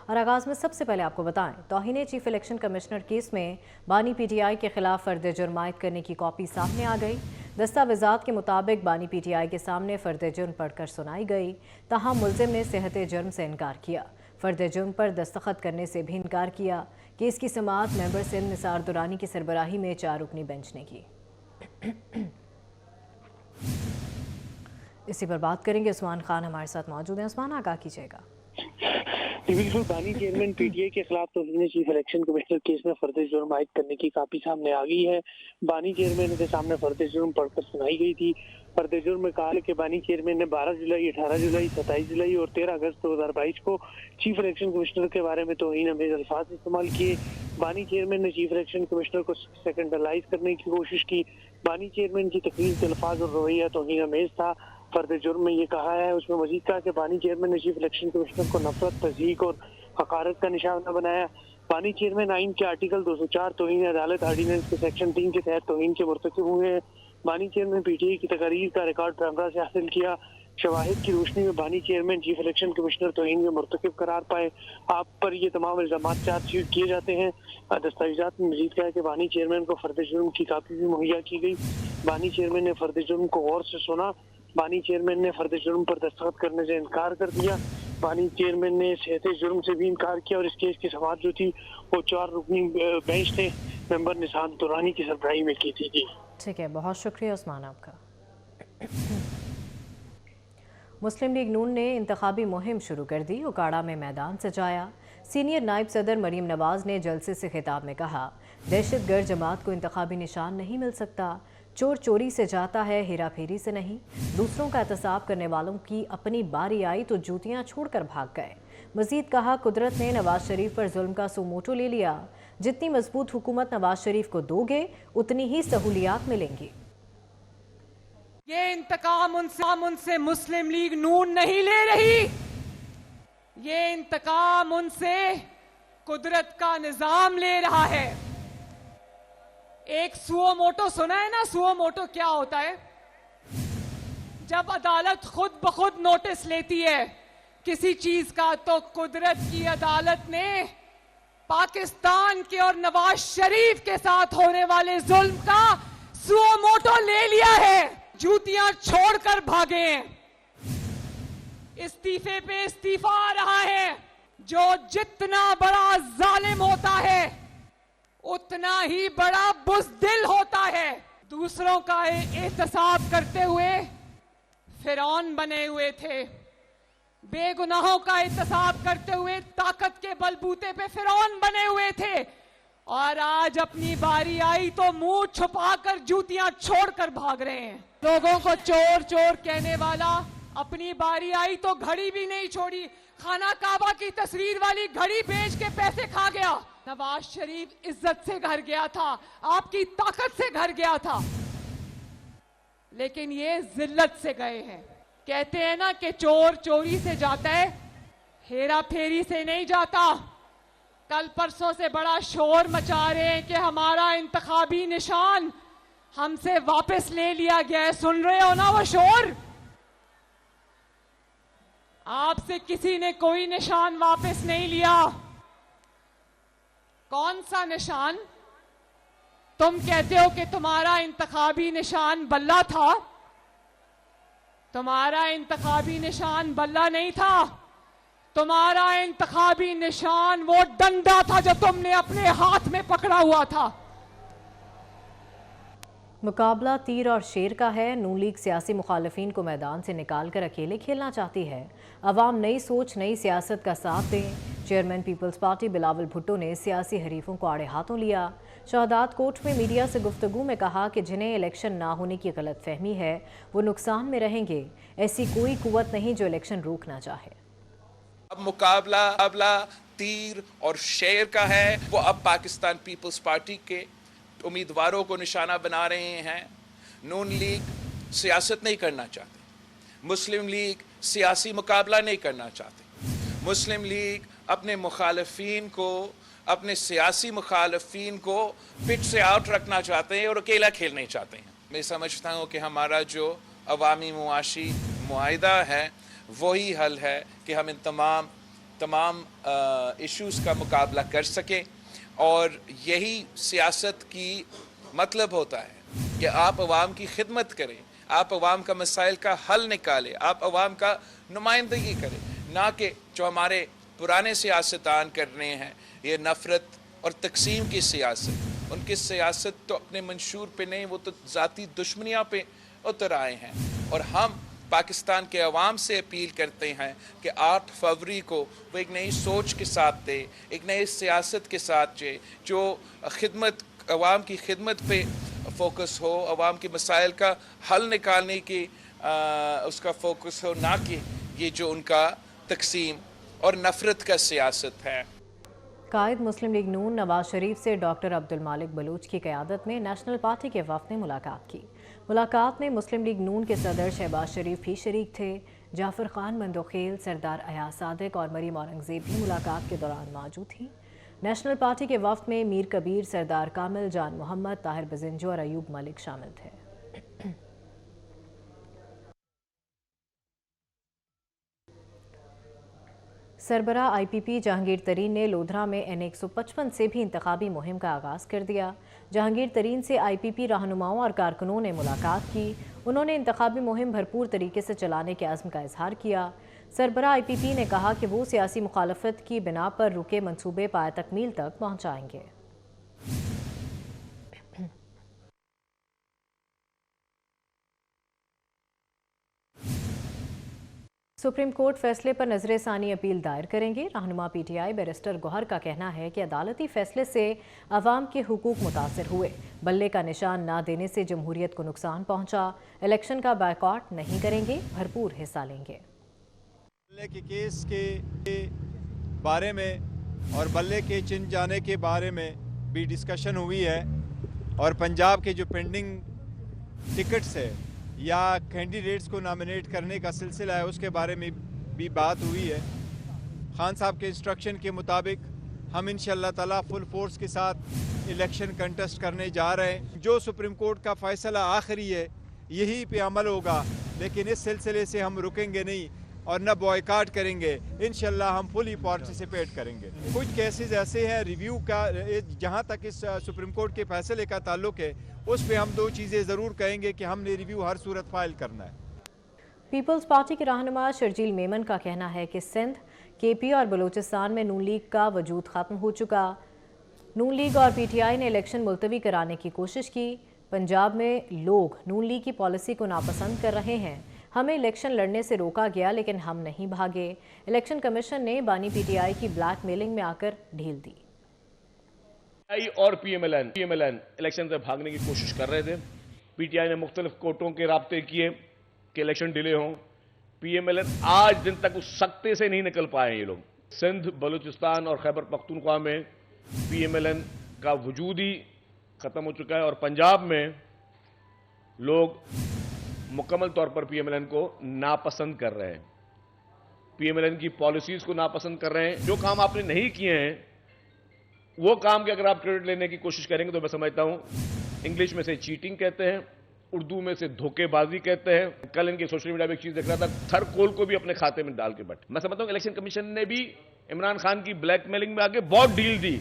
اور آغاز میں سب سے پہلے آپ کو بتائیں، توہین چیف الیکشن کمشنر کیس میں بانی پی ٹی آئی کے خلاف فرد جرم عائد کرنے کی کاپی سامنے آ گئی۔ دستاویزات کے مطابق بانی پی ٹی آئی کے سامنے فرد جرم پڑھ کر سنائی گئی، تاہم ملزم نے صحت جرم سے انکار کیا، فرد جرم پر دستخط کرنے سے بھی انکار کیا۔ کیس کی سماعت ممبر سندھ نثار درانی کی سربراہی میں 4 رکنی بینچ نے کی۔ اسی پر بات کریں گے، عثمان خان ہمارے ساتھ موجود ہیں۔ عثمان، آگاہ کیجیے گا۔ بالکل، بانی چیئرمین پی ٹی آئی کے خلاف توہین چیف الیکشن کمشنر کیس میں فرد جرم عائد کرنے کی کاپی سامنے آ گئی ہے۔ بانی چیئرمین کے سامنے فرد جرم پڑھ کر سنائی گئی تھی۔ فرد جرم میں کہا ہے کہ بانی چیئرمین نے 12 جولائی، 18 جولائی، 27 جولائی اور 13 اگست 2022 کو چیف الیکشن کمشنر کے بارے میں توہین آمیز الفاظ استعمال کیے۔ بانی چیئرمین نے چیف الیکشن کمشنر کو سیکنڈلائز کرنے کی کوشش کی۔ بانی چیئرمین کی تقریر کے الفاظ اور رویہ توہین آمیز تھا۔ فرد جرم میں یہ کہا ہے، اس میں مزید کہا کہ بانی چیئرمین نے چیف الیکشن کمشنر کو نفرت، تضحیک اور حقارت کا نشانہ بنایا۔ بانی چیئرمین آئین کے آرٹیکل 204 توہین عدالت آرڈیننس کے سیکشن 3 کے تحت توہین کے مرتکب ہوئے ہیں۔ بانی چیئرمین پی ٹی آئی کی تقاریر کا ریکارڈ کیمرہ سے حاصل کیا۔ شواہد کی روشنی میں بانی چیئرمین چیف الیکشن کمشنر توہین کے مرتکب قرار پائے۔ آپ پر یہ تمام الزامات چارج شیٹ کیے جاتے ہیں۔ دستاویزات میں مزید کہا کہ بانی چیئرمین کو فرد جرم کی کاپی بھی مہیا کی گئی۔ بانی چیئرمین نے فرد جرم کو غور سے سنا۔ بانی چیئرمین نے فرد جرم پر دستخط کرنے سے انکار کر دیا۔ بانی چیئرمین نے صحت جرم سے بھی انکار کیا اور اس کیس کی سماعت جو تھی وہ 4 رکنی بینچ نے ممبر نثار درانی کی سربراہی میں کی تھی۔ ٹھیک ہے، بہت شکریہ عثمان آپ کا۔ مسلم لیگ نون نے انتخابی مہم شروع کر دی، اکاڑا میں میدان سجایا۔ سینئر نائب صدر مریم نواز نے جلسے سے خطاب میں کہا، دہشت گرد جماعت کو انتخابی نشان نہیں مل سکتا، چور چوری سے جاتا ہے، ہیرا پھیری سے نہیں۔ دوسروں کا احتساب کرنے والوں کی اپنی باری آئی تو جوتیاں چھوڑ کر بھاگ گئے۔ مزید کہا، قدرت نے نواز شریف پر ظلم کا سو موٹو لے لیا، جتنی مضبوط حکومت نواز شریف کو دو گے اتنی ہی سہولیات ملیں گی۔ یہ انتقام ان سے مسلم لیگ نون نہیں لے رہی، یہ انتقام ان سے قدرت کا نظام لے رہا ہے۔ ایک سو موٹو سنا ہے نا؟ سو موٹو کیا ہوتا ہے؟ جب عدالت خود بخود نوٹس لیتی ہے کسی چیز کا، تو قدرت کی عدالت نے پاکستان کے اور نواز شریف کے ساتھ ہونے والے ظلم کا سو موٹو لے لیا ہے، جوتیاں چھوڑ کر بھاگے ہیں۔ استعفے پہ استعفا آ رہا ہے۔ جو جتنا بڑا ظالم ہوتا ہے اتنا ہی بڑا بزدل ہوتا ہے۔ دوسروں کا احتساب کرتے ہوئے فرعون بنے ہوئے تھے، بے گناہوں کا احتساب کرتے ہوئے طاقت کے بلبوتے پہ فرعون بنے ہوئے تھے، اور آج اپنی باری آئی تو منہ چھپا کر جوتیاں چھوڑ کر بھاگ رہے ہیں۔ لوگوں کو چور چور کہنے والا اپنی باری آئی تو گھڑی بھی نہیں چھوڑی، خانہ کعبہ کی تصویر والی گھڑی بیچ کے پیسے کھا گیا۔ نواز شریف عزت سے گھر گیا تھا، آپ کی طاقت سے گھر گیا تھا، لیکن یہ ذلت سے گئے ہیں۔ کہتے ہیں نا کہ چور چوری سے جاتا ہے، ہیرا پھیری سے نہیں جاتا۔ کل پرسوں سے بڑا شور مچا رہے ہیں کہ ہمارا انتخابی نشان ہم سے واپس لے لیا گیا ہے۔ سن رہے ہو نا وہ شور؟ آپ سے کسی نے کوئی نشان واپس نہیں لیا۔ کون سا نشان؟ تم کہتے ہو کہ تمہارا انتخابی نشان بلہ تھا، تمہارا انتخابی نشان بلہ نہیں تھا، تمہارا انتخابی نشان وہ ڈنڈا تھا جو تم نے اپنے ہاتھ میں پکڑا ہوا تھا۔ مقابلہ تیر اور شیر کا ہے۔ نون لیگ سیاسی مخالفین کو میدان سے نکال کر اکیلے کھیلنا چاہتی ہے۔ عوام نئی سوچ، نئی سیاست کا ساتھ دیں۔ چیئرمین پیپلز پارٹی بلاول بھٹو نے سیاسی حریفوں کو آڑے ہاتھوں لیا۔ شہادات کوٹ میں میڈیا سے گفتگو میں کہا کہ جنہیں الیکشن نہ ہونے کی غلط فہمی ہے وہ نقصان میں رہیں گے۔ ایسی کوئی قوت نہیں جو الیکشن روکنا چاہے۔ اب مقابلہ تیر اور شیر کا ہے، وہ اب پاکستان پیپلز پارٹی کے امیدواروں کو نشانہ بنا رہے ہیں۔ نون لیگ سیاست نہیں کرنا چاہتے، مسلم لیگ سیاسی مقابلہ نہیں کرنا چاہتے، مسلم لیگ اپنے مخالفین کو، اپنے سیاسی مخالفین کو پچ سے آؤٹ رکھنا چاہتے ہیں اور اکیلا کھیلنا چاہتے ہیں۔ میں سمجھتا ہوں کہ ہمارا جو عوامی معاشی معاہدہ ہے وہی حل ہے کہ ہم ان تمام تمام ایشوز کا مقابلہ کر سکیں. اور یہی سیاست کی مطلب ہوتا ہے کہ آپ عوام کی خدمت کریں, آپ عوام کا مسائل کا حل نکالیں, آپ عوام کا نمائندگی کریں, نہ کہ جو ہمارے پرانے سیاستدان کر رہے ہیں یہ نفرت اور تقسیم کی سیاست. ان کی سیاست تو اپنے منشور پہ نہیں, وہ تو ذاتی دشمنیاں پہ اتر آئے ہیں. اور ہم پاکستان کے عوام سے اپیل کرتے ہیں کہ 8 فروری کو وہ ایک نئی سوچ کے ساتھ دے, ایک نئی سیاست کے ساتھ جو خدمت, عوام کی خدمت پہ فوکس ہو, عوام کے مسائل کا حل نکالنے کی اس کا فوکس ہو, نہ کہ یہ جو ان کا تقسیم اور نفرت کا سیاست ہے. قائد مسلم لیگ نون نواز شریف سے ڈاکٹر عبد المالک بلوچ کی قیادت میں نیشنل پارٹی کے وفد نے ملاقات کی. ملاقات میں مسلم لیگ نون کے صدر شہباز شریف بھی شریک تھے. جعفر خان مندوخیل, سردار ایاز صادق اور مریم اورنگزیب بھی ملاقات کے دوران موجود تھیں. نیشنل پارٹی کے وفد میں میر کبیر, سردار کامل, جان محمد, طاہر بزنجو اور ایوب ملک شامل تھے. سربراہ آئی پی پی جہانگیر ترین نے لودھرا میں N155 سے بھی انتخابی مہم کا آغاز کر دیا. جہانگیر ترین سے آئی پی پی رہنماؤں اور کارکنوں نے ملاقات کی. انہوں نے انتخابی مہم بھرپور طریقے سے چلانے کے عزم کا اظہار کیا. سربراہ آئی پی پی نے کہا کہ وہ سیاسی مخالفت کی بنا پر رکے منصوبے پایہ تکمیل تک پہنچائیں گے. سپریم کورٹ فیصلے پر نظر ثانی اپیل دائر کریں گے. رہنما پی ٹی آئی بیرسٹر گوہر کا کہنا ہے کہ عدالتی فیصلے سے عوام کے حقوق متاثر ہوئے. بلے کا نشان نہ دینے سے جمہوریت کو نقصان پہنچا. الیکشن کا بائیکاٹ نہیں کریں گے, بھرپور حصہ لیں گے. بلے کے کیس کے بارے میں اور بلے کے چن جانے کے بارے میں بھی ڈسکشن ہوئی ہے, اور پنجاب کے جو پینڈنگ ٹکٹس ہے یا کینڈیڈیٹس کو نامینیٹ کرنے کا سلسلہ ہے اس کے بارے میں بھی بات ہوئی ہے. خان صاحب کے انسٹرکشن کے مطابق ہم انشاءاللہ تعالیٰ فل فورس کے ساتھ الیکشن کنٹیسٹ کرنے جا رہے ہیں. جو سپریم کورٹ کا فیصلہ آخری ہے یہی پہ عمل ہوگا, لیکن اس سلسلے سے ہم رکیں گے نہیں اور نہ بوائیکاٹ کریں گے. انشاءاللہ ہم فلی پارٹیسپیٹ کریں گے. کچھ کیسز ایسے ہیں ریویو کا, جہاں تک اس سپریم کورٹ کے فیصلے کا تعلق ہے اس پہ ہم 2 چیزیں ضرور کہیں گے کہ ہم نے ریویو ہر صورت فائل کرنا ہے. پیپلز پارٹی کے رہنما شرجیل میمن کا کہنا ہے کہ سندھ, کے پی اور بلوچستان میں نون لیگ کا وجود ختم ہو چکا. نون لیگ اور پی ٹی آئی نے الیکشن ملتوی کرانے کی کوشش کی. پنجاب میں لوگ نون لیگ کی پالیسی کو ناپسند کر رہے ہیں. ہمیں الیکشن لڑنے سے روکا گیا لیکن ہم نہیں بھاگے. الیکشن کمیشن نے بانی پی ٹی آئی کی بلیک میلنگ میں آ کر ڈھیل دی. اور P M L N election سے بھاگنے کی کوشش کر رہے تھے. پی ٹی آئی نے مختلف کورٹوں کے رابطے کیے کہ الیکشن ڈیلے ہوں. پی ایم ایل این آج دن تک اس سکتے سے نہیں نکل پائے ہیں. یہ لوگ سندھ, بلوچستان اور خیبر پختونخوا میں پی ایم ایل این کا وجود ہی ختم ہو چکا ہے, اور پنجاب میں لوگ مکمل طور پر پی ایم ایل این کو ناپسند کر رہے ہیں. پی ایم ایل این کی پالیسیز کو ناپسند کر رہے ہیں. جو کام آپ نے نہیں کیے ہیں وہ کام کے اگر آپ کریڈٹ لینے کی کوشش کریں گے تو میں سمجھتا ہوں انگلش میں سے چیٹنگ کہتے ہیں, اردو میں سے دھوکے بازی کہتے ہیں. کل ان کے سوشل میڈیا میں ایک چیز دیکھ رہا تھا, تھر کول کو بھی اپنے کھاتے میں ڈال کے بٹ. میں سمجھتا ہوں الیکشن کمیشن نے بھی عمران خان کی بلیک میلنگ میں آگے بہت ڈیل دی.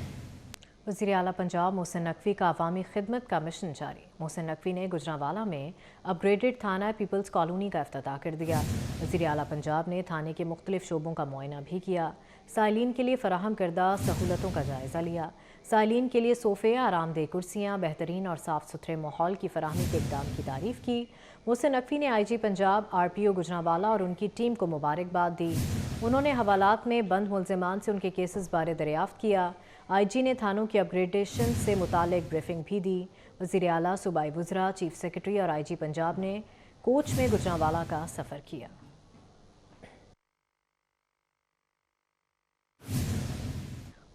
وزیر اعلیٰ پنجاب محسن نقوی کا عوامی خدمت کا مشن جاری. محسن نقوی نے گجرانوالہ میں اپ گریڈڈ تھانہ پیپلز کالونی کا افتتاح کر دیا. وزیر اعلیٰ پنجاب نے تھانے کے مختلف شعبوں کا معائنہ بھی کیا. سائلین کے لیے فراہم کردہ سہولتوں کا جائزہ لیا. سائلین کے لیے صوفے, آرام دہ کرسیاں, بہترین اور صاف ستھرے ماحول کی فراہمی کے اقدام کی تعریف کی. محسن نقوی نے آئی جی پنجاب, آر پی او گجرانوالہ اور ان کی ٹیم کو مبارکباد دی. انہوں نے حوالات میں بند ملزمان سے ان کے کیسز بارے دریافت کیا. آئی جی نے تھانوں کی اپ گریڈیشن سے متعلق بریفنگ بھی دی. وزیر اعلیٰ, صوبائی وزراء, چیف سیکرٹری اور آئی جی پنجاب نے کوچ میں گجرانوالہ کا سفر کیا.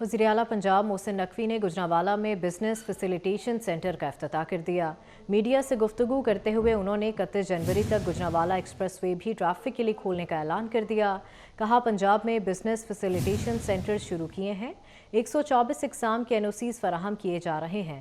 وزیر اعلیٰ پنجاب محسن نقوی نے گجرانوالہ میں بزنس فیسیلیٹیشن سینٹر کا افتتاح کر دیا. میڈیا سے گفتگو کرتے ہوئے انہوں نے 31 جنوری تک گجرانوالہ ایکسپریس وے بھی ٹریفک کے لیے کھولنے کا اعلان کر دیا. کہا پنجاب میں بزنس فیسیلیٹیشن سینٹر شروع کیے ہیں. 124 اقسام کے NOCs فراہم کیے جا رہے ہیں.